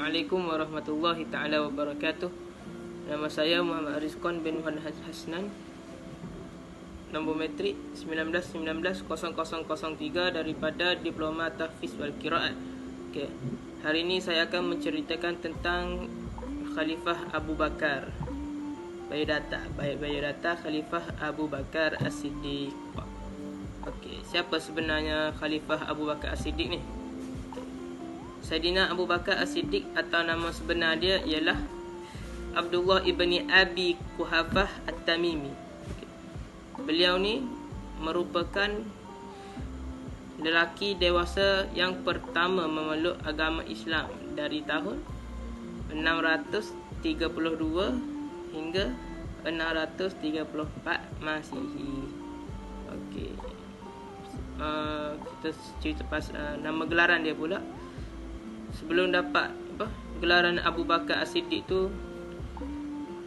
Assalamualaikum warahmatullahi taala wabarakatuh. Nama saya Muhammad Rizqan bin Hasnan. Nombor metrik 19190003 daripada Diploma Tahfiz wal Qiraat. Okey. Hari ini saya akan menceritakan tentang Khalifah Abu Bakar. Biodata Khalifah Abu Bakar As-Siddiq. Okey, siapa sebenarnya Khalifah Abu Bakar As-Siddiq ni? Saidina Abu Bakar As-Siddiq atau nama sebenar dia ialah Abdullah ibni Abi Quhafah At-Tamimi. Beliau ni merupakan lelaki dewasa yang pertama memeluk agama Islam dari tahun 632 hingga 634 Masihi. Okey. Kita cerita nama gelaran dia pula. Sebelum dapat gelaran Abu Bakar As-Siddiq tu,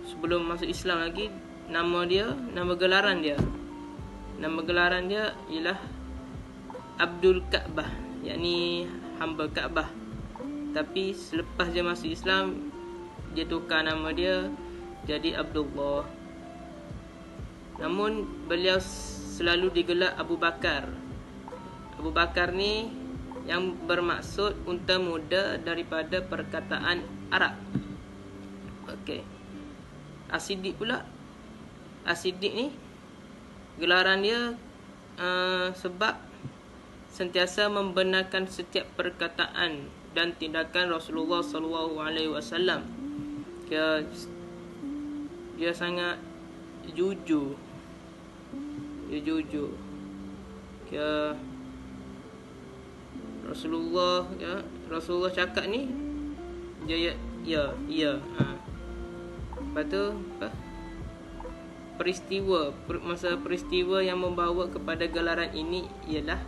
sebelum masuk Islam lagi, nama gelaran dia ialah Abdul Ka'bah, yakni hamba Ka'bah. Tapi selepas dia masuk Islam, dia tukar nama dia jadi Abdullah. Namun beliau selalu digelar Abu Bakar. Abu Bakar ni yang bermaksud unta muda daripada perkataan Arab. Okey. As-Siddiq pula. As-Siddiq ni gelaran dia sebab sentiasa membenarkan setiap perkataan dan tindakan Rasulullah sallallahu alaihi wasallam. Dia sangat jujur. Rasulullah cakap ni dia ya. Lepas tu peristiwa yang membawa kepada gelaran ini ialah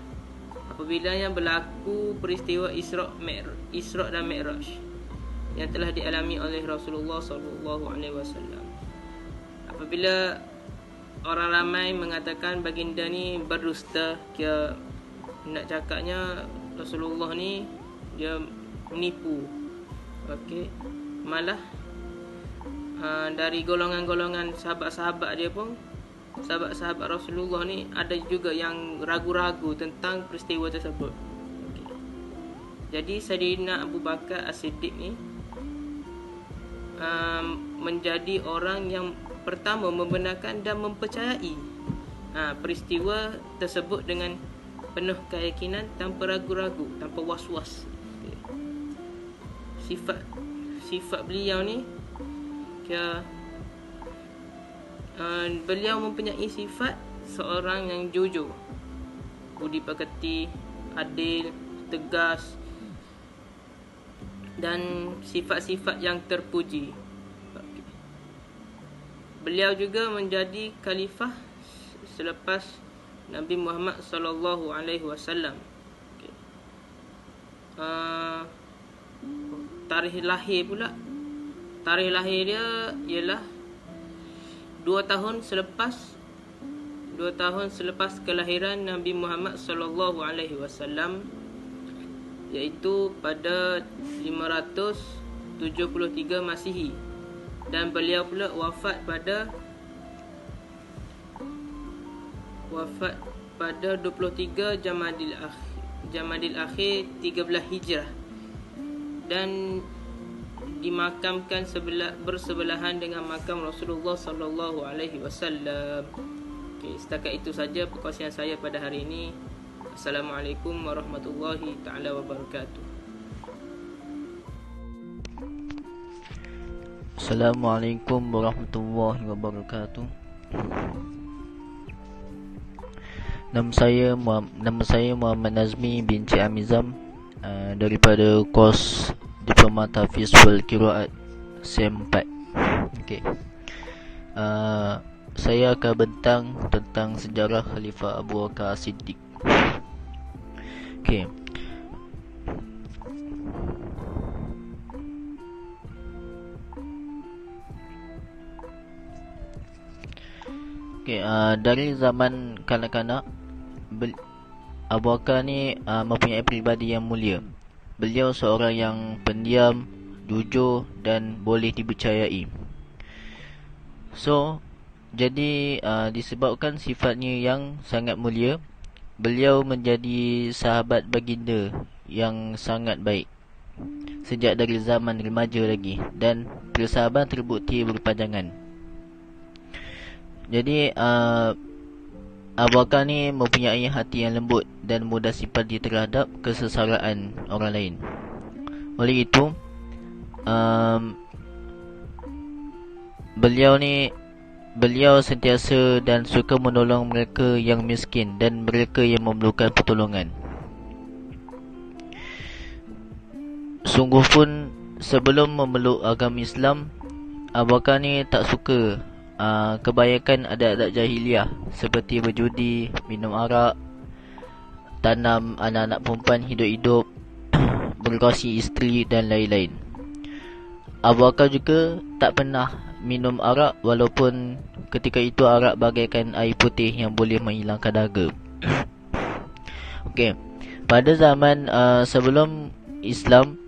apabila yang berlaku peristiwa Isra dan Mi'raj yang telah dialami oleh Rasulullah sallallahu alaihi wasallam. Apabila orang ramai mengatakan baginda ni berdusta, nak cakapnya Rasulullah ni dia menipu. Okey. Malah dari golongan-golongan sahabat-sahabat dia pun, sahabat-sahabat Rasulullah ni ada juga yang ragu-ragu tentang peristiwa tersebut. Okey. Jadi Saidina Abu Bakar As-Siddiq ni menjadi orang yang pertama membenarkan dan mempercayai peristiwa tersebut dengan penuh keyakinan, tanpa ragu-ragu, tanpa was-was. Sifat beliau ni, beliau mempunyai sifat seorang yang jujur, budi pekerti, adil, tegas, dan sifat-sifat yang terpuji. Beliau juga menjadi khalifah selepas Nabi Muhammad sallallahu alaihi wasallam. Tarikh lahir dia ialah 2 tahun selepas kelahiran Nabi Muhammad sallallahu alaihi wasallam, iaitu pada 573 Masihi, dan beliau pula wafat pada 23 Jamadil Akhir 13 Hijrah, dan dimakamkan bersebelahan dengan makam Rasulullah sallallahu alaihi wasallam. Okey, setakat itu saja perkongsian saya pada hari ini. Assalamualaikum warahmatullahi taala wabarakatuh. Assalamualaikum warahmatullahi wabarakatuh. Nama saya Muhammad Nazmi binti Amizam, daripada kos Diploma Tahfiz wal Qiraat SEM 4. Okey. Saya akan bentang tentang sejarah Khalifah Abu Bakar As-Siddiq. Okey. Dari zaman kanak-kanak, Abu Bakar ni mempunyai pribadi yang mulia. Beliau seorang yang pendiam, jujur dan boleh dipercayai. So, jadi disebabkan sifatnya yang sangat mulia, beliau menjadi sahabat baginda yang sangat baik sejak dari zaman remaja lagi, dan persahabatan terbukti berpanjangan. Jadi Abu Bakar ni mempunyai hati yang lembut dan mudah simpati terhadap kesesaraan orang lain. Oleh itu, beliau sentiasa dan suka menolong mereka yang miskin dan mereka yang memerlukan pertolongan. Sungguh pun sebelum memeluk agama Islam, Abu Bakar ni tak suka kebanyakan adat-adat jahiliah seperti berjudi, minum arak, tanam anak-anak perempuan hidup-hidup, berkongsi isteri dan lain-lain. Abu Bakar juga tak pernah minum arak, walaupun ketika itu arak bagaikan air putih yang boleh menghilangkan dahaga. Okey, pada zaman sebelum Islam,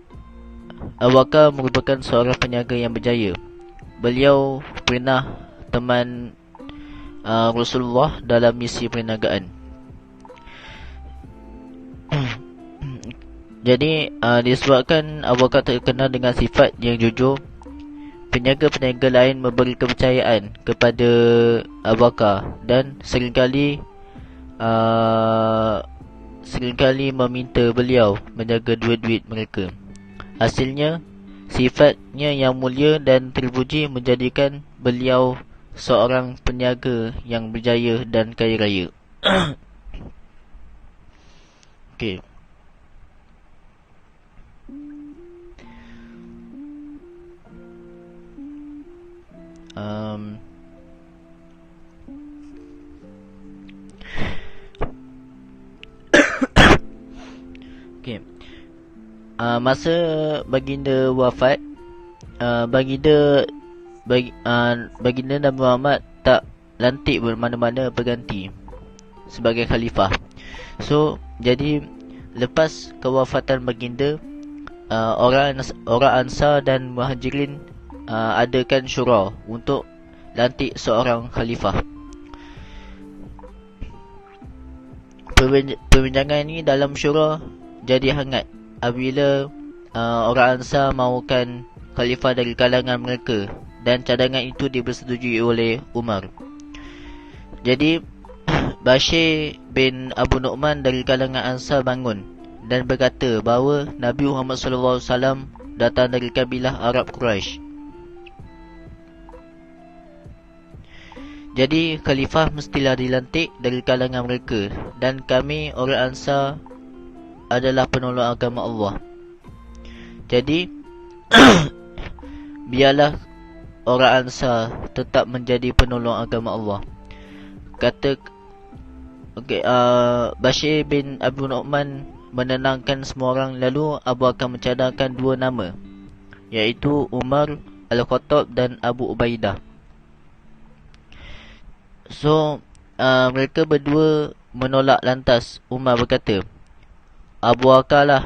Abu Bakar merupakan seorang peniaga yang berjaya. Beliau pernah teman Rasulullah dalam misi perniagaan. Jadi disebabkan Abu Bakar terkenal dengan sifat yang jujur, peniaga-peniaga lain memberi kepercayaan kepada Abu Bakar dan seringkali meminta beliau menjaga duit-duit mereka. Hasilnya, sifatnya yang mulia dan terpuji menjadikan beliau seorang peniaga yang berjaya dan kaya raya. Okey. Okay. Masa baginda wafat, baginda Nabi Muhammad tak lantik bermana-mana pengganti sebagai khalifah. So, jadi lepas kewafatan baginda, orang Ansar dan Muhajirin adakan syura untuk lantik seorang khalifah. Perbincangan ini dalam syura jadi hangat apabila orang Ansar mahukan khalifah dari kalangan mereka, dan cadangan itu dipersetujui oleh Umar. Jadi Bashir bin Abu Nu'man dari kalangan Ansar bangun dan berkata bahawa Nabi Muhammad SAW datang dari kabilah Arab Quraisy. Jadi khalifah mestilah dilantik dari kalangan mereka, dan kami orang Ansar adalah penolong agama Allah. Jadi biarlah orang Ansar tetap menjadi penolong agama Allah. Kata Bashir bin Abu Nu'man menenangkan semua orang, lalu Abu Bakar mencadangkan dua nama, iaitu Umar Al-Khattab dan Abu Ubaidah. So mereka berdua menolak. Lantas Umar berkata, Abu Bakar lah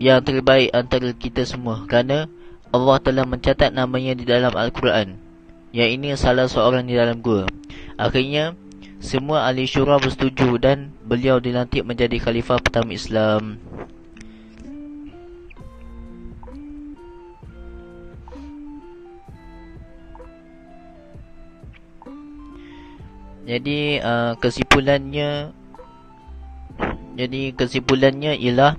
yang terbaik antara kita semua, kerana Allah telah mencatat namanya di dalam Al-Quran, yang ini salah seorang di dalam gua. Akhirnya semua ahli syura bersetuju dan beliau dilantik menjadi khalifah pertama Islam. Jadi kesimpulannya ialah,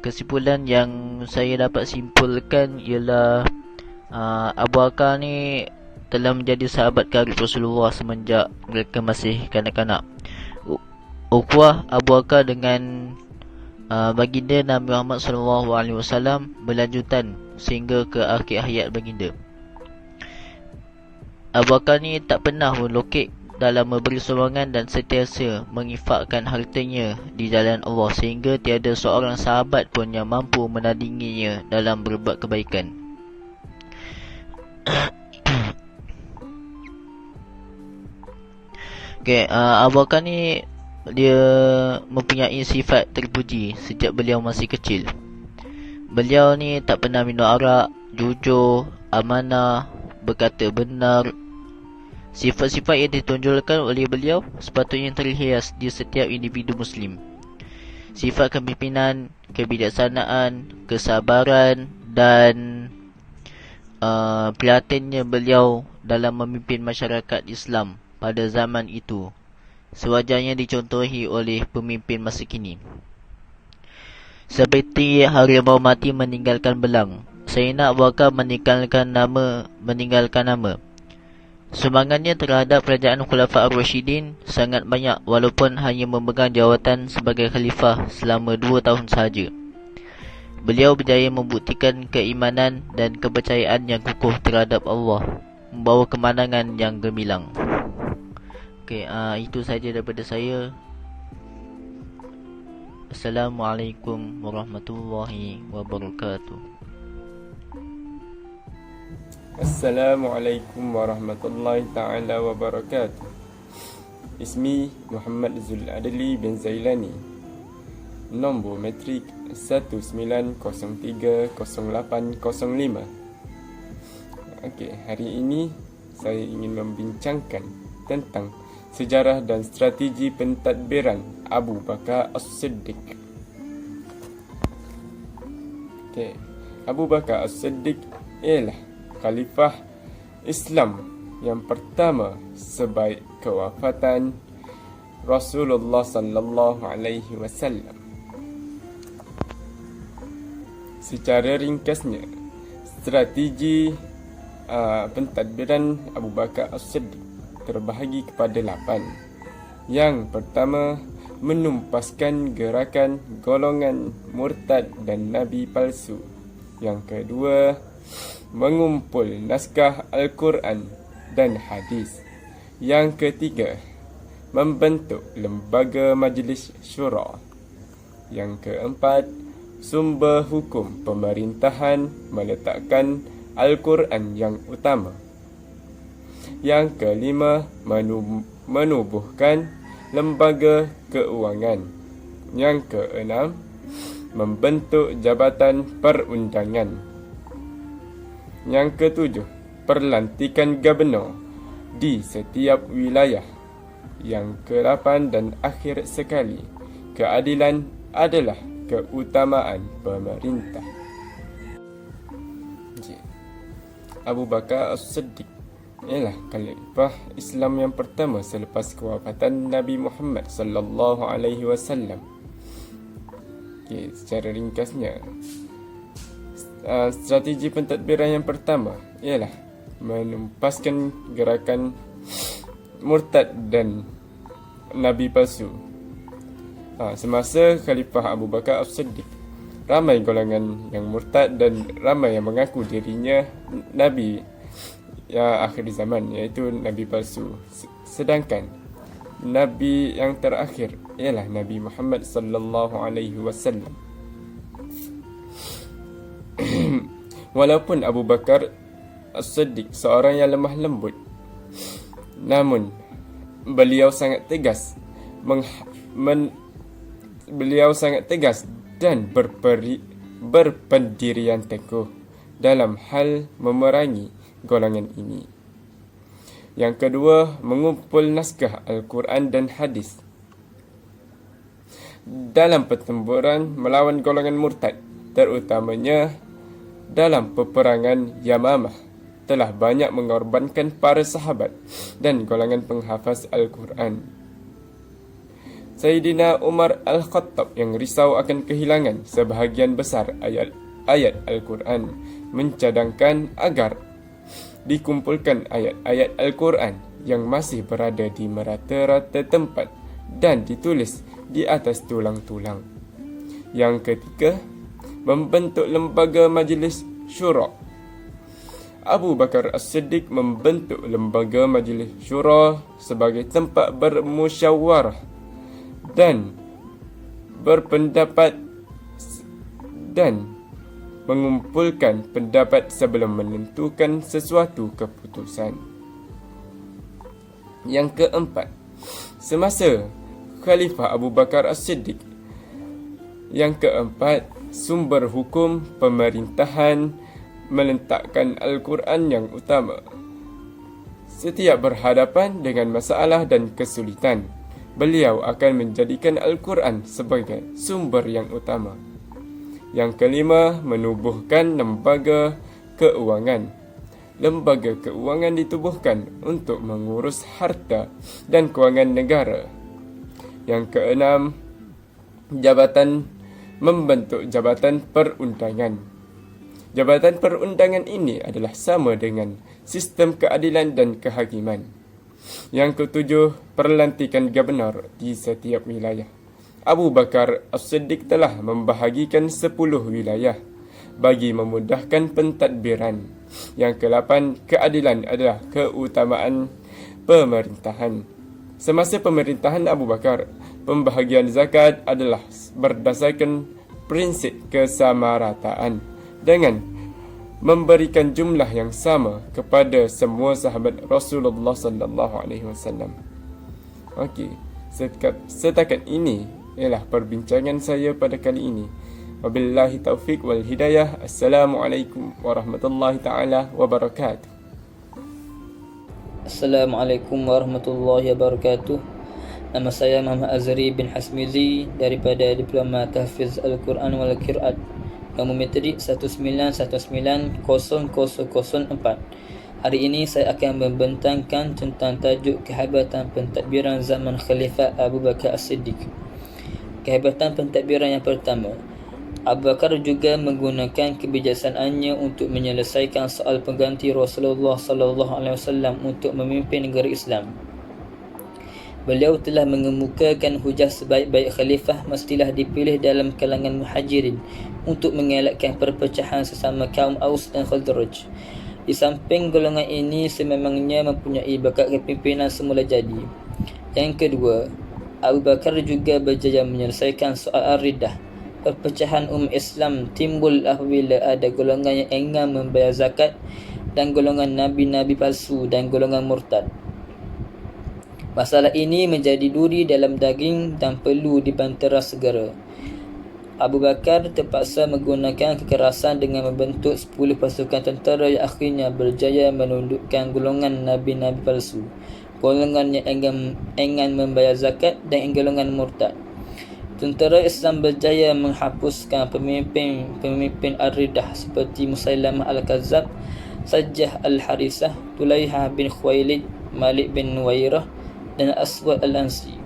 kesimpulan yang saya dapat simpulkan ialah Abu Bakar ni telah menjadi sahabat karib Rasulullah semenjak mereka masih kanak-kanak. Ukhuwah Abu Bakar dengan baginda Nabi Muhammad SAW berlanjutan sehingga ke akhir hayat baginda. Abu Bakar ni tak pernah melokek dalam memberi sumbangan dan sentiasa menginfakkan hartanya di jalan Allah, sehingga tiada seorang sahabat pun yang mampu menandinginya dalam berbuat kebaikan. Abu Bakar ni dia mempunyai sifat terpuji sejak beliau masih kecil. Beliau ni tak pernah minum arak, jujur, amanah, berkata benar. Sifat-sifat yang ditonjolkan oleh beliau sepatutnya terhias di setiap individu Muslim. Sifat kepimpinan, kebijaksanaan, kesabaran dan prihatinnya beliau dalam memimpin masyarakat Islam pada zaman itu sewajarnya dicontohi oleh pemimpin masa kini. Seperti harimau mati meninggalkan belang, Sayyidina Abu Bakar meninggalkan nama. Sumbangannya terhadap kerajaan Khulafa Ar-Rashidin sangat banyak walaupun hanya memegang jawatan sebagai khalifah selama 2 tahun sahaja. Beliau berjaya membuktikan keimanan dan kepercayaan yang kukuh terhadap Allah, membawa kemenangan yang gemilang. Okey, itu saja daripada saya. Assalamualaikum warahmatullahi wabarakatuh. Assalamualaikum warahmatullahi ta'ala wabarakatuh. Ismi Muhammad Zul Adli bin Zailani. Nombor metrik 19030805. Okey, hari ini saya ingin membincangkan tentang sejarah dan strategi pentadbiran Abu Bakar As-Siddiq. Okey, Abu Bakar As-Siddiq ialah Khalifah Islam yang pertama sebaik kewafatan Rasulullah sallallahu alaihi wasallam. Secara ringkasnya, strategi pentadbiran Abu Bakar As-Siddiq terbahagi kepada 8. Yang pertama, menumpaskan gerakan golongan murtad dan nabi palsu. Yang kedua, mengumpul naskah Al-Quran dan hadis. Yang ketiga, membentuk lembaga majlis syura. Yang keempat, sumber hukum pemerintahan meletakkan Al-Quran yang utama. Yang kelima, menubuhkan lembaga keuangan. Yang keenam, membentuk jabatan perundangan. Yang ketujuh, perlantikan gubernur di setiap wilayah. Yang ke-8 dan akhir sekali, keadilan adalah keutamaan pemerintah. Abu Bakar As-Siddiq ialah khalifah Islam yang pertama selepas kewafatan Nabi Muhammad sallallahu alaihi wasallam. Secara ringkasnya, strategi pentadbiran yang pertama ialah menumpaskan gerakan murtad dan nabi palsu. Semasa Khalifah Abu Bakar As-Siddiq, ramai golongan yang murtad dan ramai yang mengaku dirinya nabi akhir zaman, iaitu nabi palsu. Sedangkan nabi yang terakhir ialah Nabi Muhammad sallallahu alaihi wasallam. Walaupun Abu Bakar As-Siddiq seorang yang lemah lembut, namun beliau sangat tegas dan berpendirian teguh dalam hal memerangi golongan ini. Yang kedua, mengumpul naskah Al-Quran dan hadis. Dalam pertempuran melawan golongan murtad, terutamanya dalam peperangan Yamamah, telah banyak mengorbankan para sahabat dan golongan penghafaz Al-Quran. Sayyidina Umar Al-Khattab yang risau akan kehilangan sebahagian besar ayat Al-Quran mencadangkan agar dikumpulkan ayat-ayat Al-Quran yang masih berada di merata-rata tempat dan ditulis di atas tulang-tulang. Yang ketiga, membentuk lembaga majlis syura. Abu Bakar As-Siddiq membentuk lembaga majlis syura sebagai tempat bermusyawarah dan berpendapat dan mengumpulkan pendapat sebelum menentukan sesuatu keputusan. Yang keempat, semasa Khalifah Abu Bakar As-Siddiq, yang keempat, sumber hukum pemerintahan meletakkan Al-Quran yang utama. Setiap berhadapan dengan masalah dan kesulitan, beliau akan menjadikan Al-Quran sebagai sumber yang utama. Yang kelima, menubuhkan lembaga keuangan. Lembaga keuangan ditubuhkan untuk mengurus harta dan kewangan negara. Yang keenam, membentuk jabatan perundangan. Jabatan perundangan ini adalah sama dengan sistem keadilan dan kehakiman. Yang ketujuh, perlantikan gubernur di setiap wilayah. Abu Bakar As-Siddiq telah membahagikan 10 wilayah bagi memudahkan pentadbiran. Yang ke-8, keadilan adalah keutamaan pemerintahan. Semasa pemerintahan Abu Bakar, pembahagian zakat adalah berdasarkan prinsip kesamarataan dengan memberikan jumlah yang sama kepada semua sahabat Rasulullah sallallahu alaihi wasallam. Okey, setakat ini ialah perbincangan saya pada kali ini. Wabillahi taufik wal hidayah. Assalamualaikum warahmatullahi taala wabarakatuh. Assalamualaikum warahmatullahi wabarakatuh. Nama saya Muhammad Azri bin Hasmizi daripada Diploma Tahfiz Al-Quran wal Qiraat, nombor metrik 191900004. Hari ini saya akan membentangkan tentang tajuk kehebatan pentadbiran zaman Khalifah Abu Bakar As-Siddiq. Kehebatan pentadbiran yang pertama, Abu Bakar juga menggunakan kebijaksanaannya untuk menyelesaikan soal pengganti Rasulullah sallallahu alaihi wasallam untuk memimpin negara Islam. Beliau telah mengemukakan hujah sebaik-baik khalifah mestilah dipilih dalam kalangan muhajirin untuk mengelakkan perpecahan sesama kaum Aus dan Khazraj. Di samping golongan ini sememangnya mempunyai bakat kepimpinan semula jadi. Yang kedua, Abu Bakar juga berjaya menyelesaikan soal ar-riddah. Perpecahan Islam timbul apabila ada golongan yang enggan membayar zakat dan golongan nabi-nabi palsu dan golongan murtad. Masalah ini menjadi duri dalam daging dan perlu dibantera segera. Abu Bakar terpaksa menggunakan kekerasan dengan membentuk 10 pasukan tentera yang akhirnya berjaya menundukkan golongan nabi-nabi palsu, golongan yang enggan membayar zakat dan golongan murtad. Tentera Islam berjaya menghapuskan pemimpin ar-riddah seperti Musailamah al-Kazzab, Sajjah al-Harisah, Tulaihah bin Khuwailid, Malik bin Nuwairah dan Aswad al-Ansi.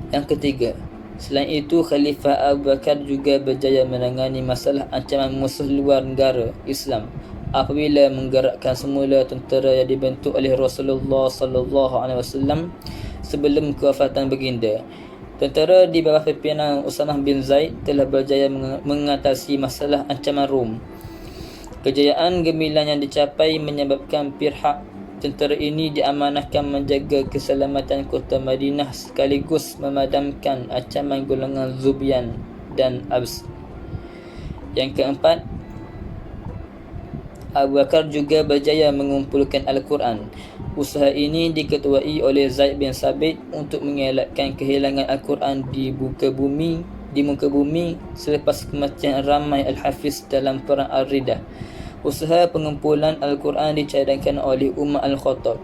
Yang ketiga, selain itu Khalifah Abu Bakar juga berjaya menangani masalah ancaman musuh luar negara Islam apabila menggerakkan semula tentera yang dibentuk oleh Rasulullah sallallahu alaihi wasallam sebelum kewafatan baginda. Tentera di bawah pimpinan Usamah bin Zaid telah berjaya mengatasi masalah ancaman Rom. Kejayaan gemilang yang dicapai menyebabkan pihak tentera ini diamanahkan menjaga keselamatan kota Madinah sekaligus memadamkan ancaman golongan Zubian dan Abs. Yang keempat, Abu Bakar juga berjaya mengumpulkan Al-Quran. Usaha ini diketuai oleh Zaid bin Sabit untuk mengelakkan kehilangan Al-Quran di muka bumi selepas kematian ramai Al-Hafiz dalam perang Ar-Riddah. Usaha pengumpulan Al-Quran dicadangkan oleh Umar Al-Khattab.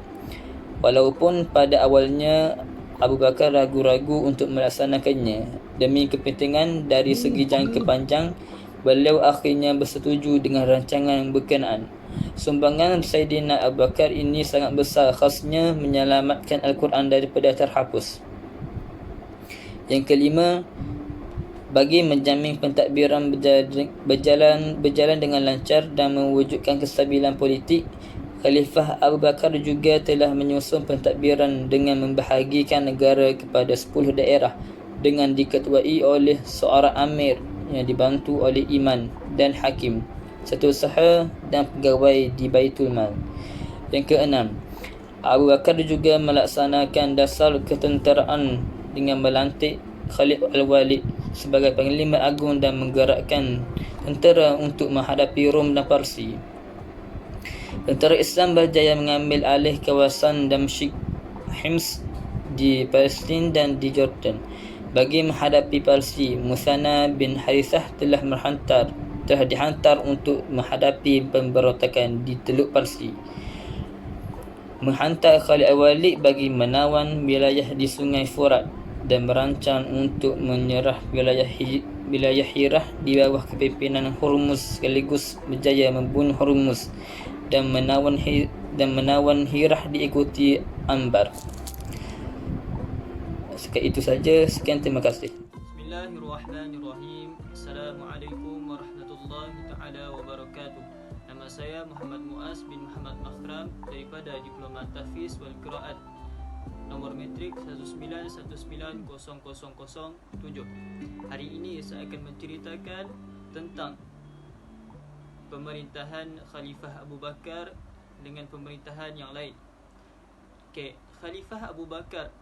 Walaupun pada awalnya Abu Bakar ragu-ragu untuk melaksanakannya demi kepentingan dari segi jangka panjang, beliau akhirnya bersetuju dengan rancangan berkenaan. Sumbangan Sayyidina Abu Bakar ini sangat besar, khasnya menyelamatkan Al-Quran daripada terhapus. Yang kelima, bagi menjamin pentadbiran berjalan dengan lancar dan mewujudkan kestabilan politik, Khalifah Abu Bakar juga telah menyusun pentadbiran dengan membahagikan negara kepada 10 daerah dengan diketuai oleh seorang amir yang dibantu oleh imam dan hakim, satu usaha dan pegawai di Baitul Mal. Yang keenam, Abu Bakar juga melaksanakan dasar ketenteraan dengan melantik Khalid Al-Walid sebagai Panglima Agung dan menggerakkan tentera untuk menghadapi Rom dan Parsi. Tentera Islam berjaya mengambil alih kawasan Damsyik, Hims di Palestin dan di Jordan. Bagi menghadapi Parsi, Musanna bin Harithah telah dihantar untuk menghadapi pemberontakan di Teluk Parsi. Menghantar Khalid al-Walid bagi menawan wilayah di Sungai Furat dan merancang untuk menyerah wilayah Hirah di bawah kepimpinan Hormuz, sekaligus berjaya membunuh Hormuz dan menawan Hirah diikuti Anbar. Sekian itu saja. Sekian, terima kasih. Bismillahirrahmanirrahim. Assalamualaikum warahmatullahi taala wabarakatuh. Nama saya Muhammad Muaz bin Muhammad Makhram daripada Diploma Tahfiz wal Qiraat nomor metrik 191900007. Hari ini saya akan menceritakan tentang pemerintahan Khalifah Abu Bakar dengan pemerintahan yang lain. Okey, Khalifah Abu Bakar,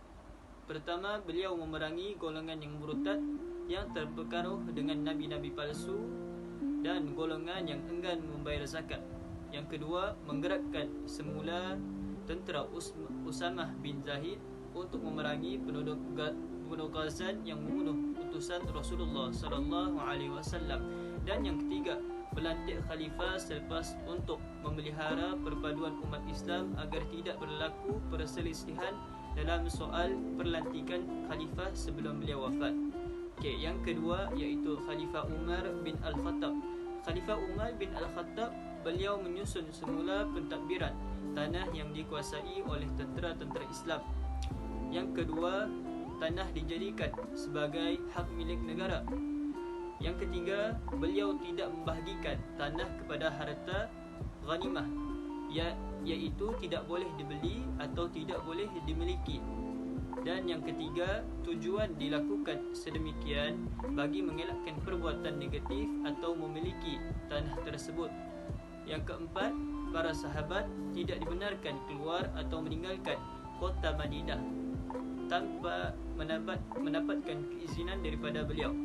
pertama, beliau memerangi golongan yang murtad yang terpengaruh dengan nabi-nabi palsu dan golongan yang enggan membayar zakat. Yang kedua, menggerakkan semula tentera Usamah bin Zahid untuk memerangi penduduk Ghazan yang membunuh utusan Rasulullah sallallahu alaihi wasallam. Dan yang ketiga, melantik khalifah selepas untuk memelihara perpaduan umat Islam agar tidak berlaku perselisihan dalam soal perlantikan khalifah sebelum beliau wafat. Okey, yang kedua iaitu Khalifah Umar bin Al-Khattab. Khalifah Umar bin Al-Khattab, beliau menyusun semula pentadbiran tanah yang dikuasai oleh tentera-tentera Islam. Yang kedua, tanah dijadikan sebagai hak milik negara. Yang ketiga, beliau tidak membahagikan tanah kepada harta ghanimah, iaitu tidak boleh dibeli atau tidak boleh dimiliki. Dan yang ketiga, tujuan dilakukan sedemikian bagi mengelakkan perbuatan negatif atau memiliki tanah tersebut. Yang keempat, para sahabat tidak dibenarkan keluar atau meninggalkan kota Madinah tanpa mendapatkan keizinan daripada beliau.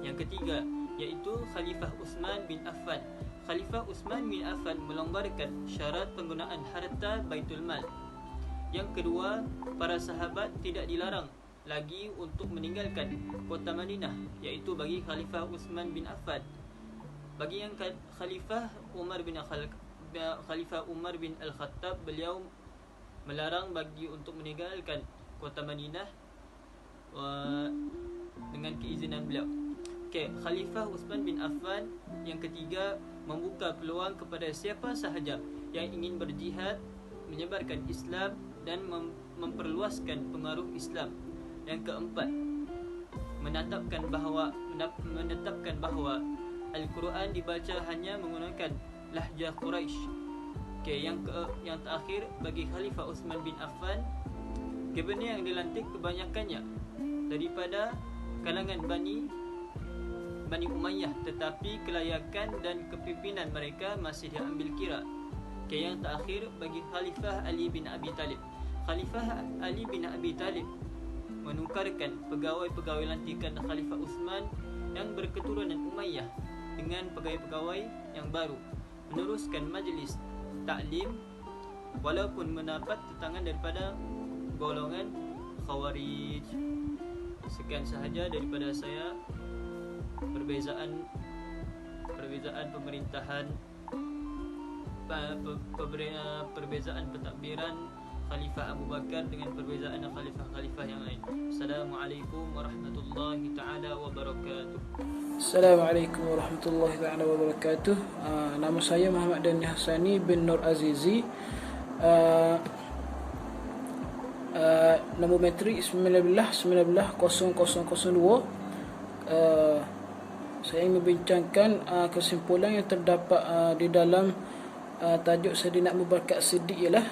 Yang ketiga, iaitu Khalifah Uthman bin Affan. Khalifah Uthman bin Affan melonggarkan syarat penggunaan harta Baitul Mal. Yang kedua, para sahabat tidak dilarang lagi untuk meninggalkan kota Madinah, iaitu bagi Khalifah Uthman bin Affan. Bagi yang Khalifah Umar bin Al-Khattab, beliau melarang bagi untuk meninggalkan kota Madinah dengan keizinan beliau. Okey, Khalifah Uthman bin Affan yang ketiga membuka peluang kepada siapa sahaja yang ingin berjihad, menyebarkan Islam dan memperluaskan pengaruh Islam. Yang keempat, menetapkan bahawa Al-Quran dibaca hanya menggunakan lahjah Quraisy. Okey, yang terakhir, bagi Khalifah Uthman bin Affan, kabinet yang dilantik kebanyakannya daripada kalangan Bani Umayyah, tetapi kelayakan dan kepimpinan mereka masih diambil kira. Okey, yang terakhir, bagi Khalifah Ali bin Abi Talib. Khalifah Ali bin Abi Talib menukarkan pegawai-pegawai lantikan Khalifah Uthman yang berketurunan Umayyah dengan pegawai-pegawai yang baru, meneruskan majlis taklim walaupun mendapat tentangan daripada golongan Khawarij. Sekian sahaja daripada saya. Perbezaan pemerintahan, perbezaan pentadbiran Khalifah Abu Bakar dengan perbezaan khalifah-khalifah yang lain. Assalamualaikum warahmatullahi taala wabarakatuh. Assalamualaikum warahmatullahi taala wabarakatuh. Nama saya Muhammad Dani Hassani bin Nur Azizi. Nombor metrik 19-19-0002. Saya ingin membincangkan kesimpulan yang terdapat di dalam tajuk Saidina Abu Bakar As-Siddiq ialah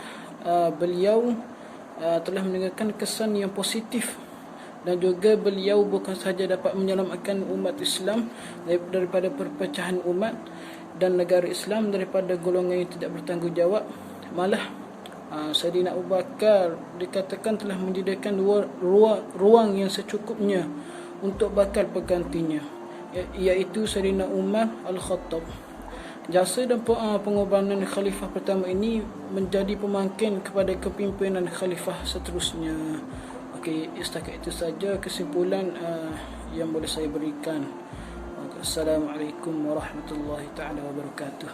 beliau telah meninggalkan kesan yang positif, dan juga beliau bukan sahaja dapat menyelamatkan umat Islam daripada perpecahan umat dan negara Islam daripada golongan yang tidak bertanggungjawab, malah Saidina Abu Bakar dikatakan telah menyediakan ruang yang secukupnya untuk bakal penggantinya, iaitu Saidina Umar Al-Khattab. Jasa dan pengorbanan khalifah pertama ini menjadi pemangkin kepada kepimpinan khalifah seterusnya. Okey, setakat itu saja kesimpulan yang boleh saya berikan. Assalamualaikum warahmatullahi taala wabarakatuh.